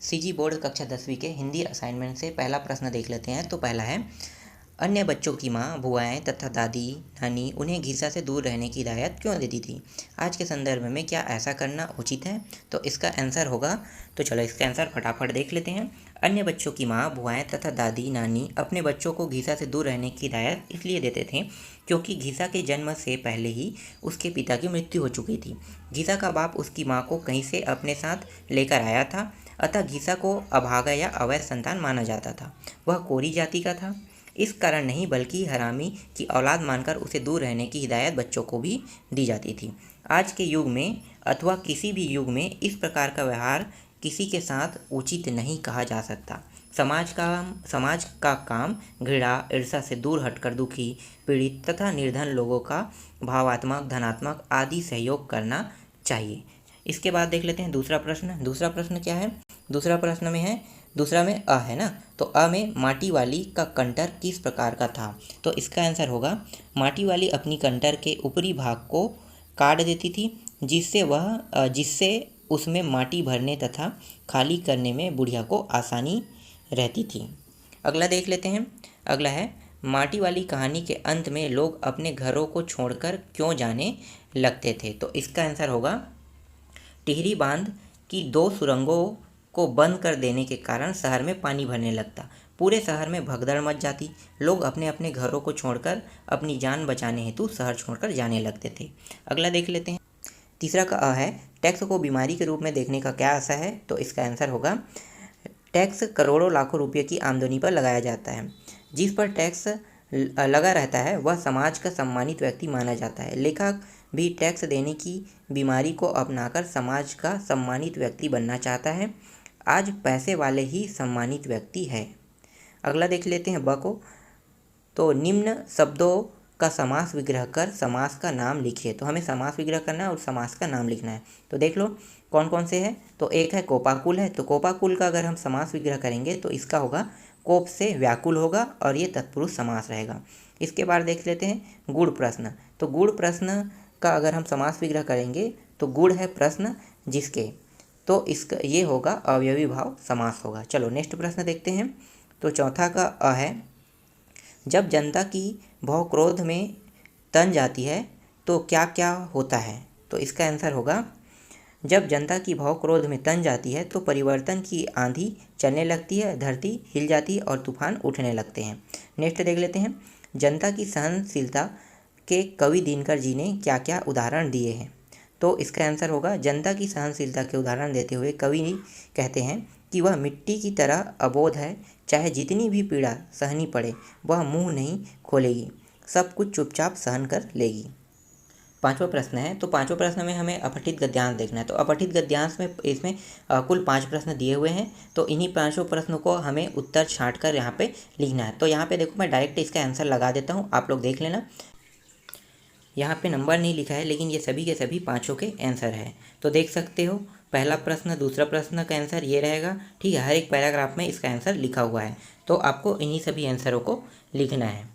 CG board कक्षा 10वीं के हिंदी असाइनमेंट से पहला प्रश्न देख लेते हैं। तो पहला है, अन्य बच्चों की माँ, बुआएं तथा दादी नानी उन्हें घिसा से दूर रहने की हिदायत क्यों देती थी? आज के संदर्भ में क्या ऐसा करना उचित है? तो इसका आंसर होगा, तो चलो इसका आंसर फटाफट देख लेते हैं। अन्य बच्चों की माँ, बुआएं तथा दादी नानी अपने बच्चों को घिसा से दूर रहने की हिदायत इसलिए देते थे क्योंकि घिसा के जन्म से पहले ही उसके पिता की मृत्यु हो चुकी थी। घिसा का बाप उसकी माँ को कहीं से अपने साथ लेकर आया था, अतः घिसा को अभागा या अवैध संतान माना जाता था। वह कोरी जाति का था, इस कारण नहीं बल्कि हरामी की औलाद मानकर उसे दूर रहने की हिदायत बच्चों को भी दी जाती थी। आज के युग में अथवा किसी भी युग में इस प्रकार का व्यवहार किसी के साथ उचित नहीं कहा जा सकता। समाज का काम घृणा, ईर्ष्या से दूर हटकर दुखी, पीड़ित तथा निर्धन लोगों का भावात्मक, धनात्मक आदि सहयोग करना चाहिए। इसके बाद देख लेते हैं दूसरा प्रश्न। दूसरा प्रश्न क्या है? दूसरा में अ है ना, तो अ में माटी वाली का कंटर किस प्रकार का था? तो इसका आंसर होगा, माटी वाली अपनी कंटर के ऊपरी भाग को काट देती थी जिससे उसमें माटी भरने तथा खाली करने में बुढ़िया को आसानी रहती थी। अगला देख लेते हैं। अगला है, माटी वाली कहानी के अंत में लोग अपने घरों को छोड़कर क्यों जाने लगते थे? तो इसका आंसर होगा, टिहरी बांध की 2 सुरंगों को बंद कर देने के कारण शहर में पानी भरने लगता। पूरे शहर में भगदड़ मच जाती। लोग अपने अपने घरों को छोड़कर अपनी जान बचाने हेतु शहर छोड़कर जाने लगते थे। अगला देख लेते हैं। तीसरा का अ है, टैक्स को बीमारी के रूप में देखने का क्या आशा है? तो इसका आंसर होगा, टैक्स करोड़ों लाखों रुपये की आमदनी पर लगाया जाता है। जिस पर टैक्स लगा रहता है वह समाज का सम्मानित व्यक्ति माना जाता है। लेखक भी टैक्स देने की बीमारी को अपनाकर समाज का सम्मानित व्यक्ति बनना चाहता है। आज पैसे वाले ही सम्मानित व्यक्ति है। अगला देख लेते हैं ब को। तो निम्न शब्दों का समास विग्रह कर समास का नाम लिखिए। तो हमें समास विग्रह करना है और समास का नाम लिखना है। तो देख लो कौन कौन से हैं। तो एक है कोपाकुल है, तो कोपाकुल का अगर हम समास विग्रह करेंगे तो इसका होगा कोप से व्याकुल होगा और ये तत्पुरुष समास रहेगा। इसके बाद देख लेते हैं गुण प्रश्न। तो गुण प्रश्न का अगर हम समास विग्रह करेंगे तो गुण है प्रश्न जिसके, तो इसका ये होगा अवयवी भाव समास होगा। चलो नेक्स्ट प्रश्न देखते हैं। तो चौथा का अ है, जब जनता की भव क्रोध में तन जाती है तो क्या क्या होता है? तो इसका आंसर होगा, जब जनता की भव क्रोध में तन जाती है तो परिवर्तन की आंधी चलने लगती है, धरती हिल जाती है और तूफान उठने लगते हैं। नेक्स्ट देख लेते हैं, जनता की सहनशीलता के कवि दिनकर जी ने क्या क्या उदाहरण दिए हैं? तो इसका आंसर होगा, जनता की सहनशीलता के उदाहरण देते हुए कवि कहते हैं कि वह मिट्टी की तरह अबोध है, चाहे जितनी भी पीड़ा सहनी पड़े वह मुंह नहीं खोलेगी, सब कुछ चुपचाप सहन कर लेगी। पांचवा प्रश्न है। तो पांचवा प्रश्न में हमें अपठित गद्यांश देखना है। तो अपठित गद्यांश में इसमें कुल 5 प्रश्न दिए हुए हैं। तो इन्हीं 5 प्रश्नों को हमें उत्तर छांट कर यहाँ पे लिखना है। तो यहाँ पे देखो मैं डायरेक्ट इसका आंसर लगा देता हूँ, आप लोग देख लेना। यहाँ पे नंबर नहीं लिखा है लेकिन ये सभी के सभी 5 के आंसर है। तो देख सकते हो पहला प्रश्न, दूसरा प्रश्न का आंसर ये रहेगा। ठीक है, हर एक पैराग्राफ में इसका आंसर लिखा हुआ है। तो आपको इन्हीं सभी आंसरों को लिखना है।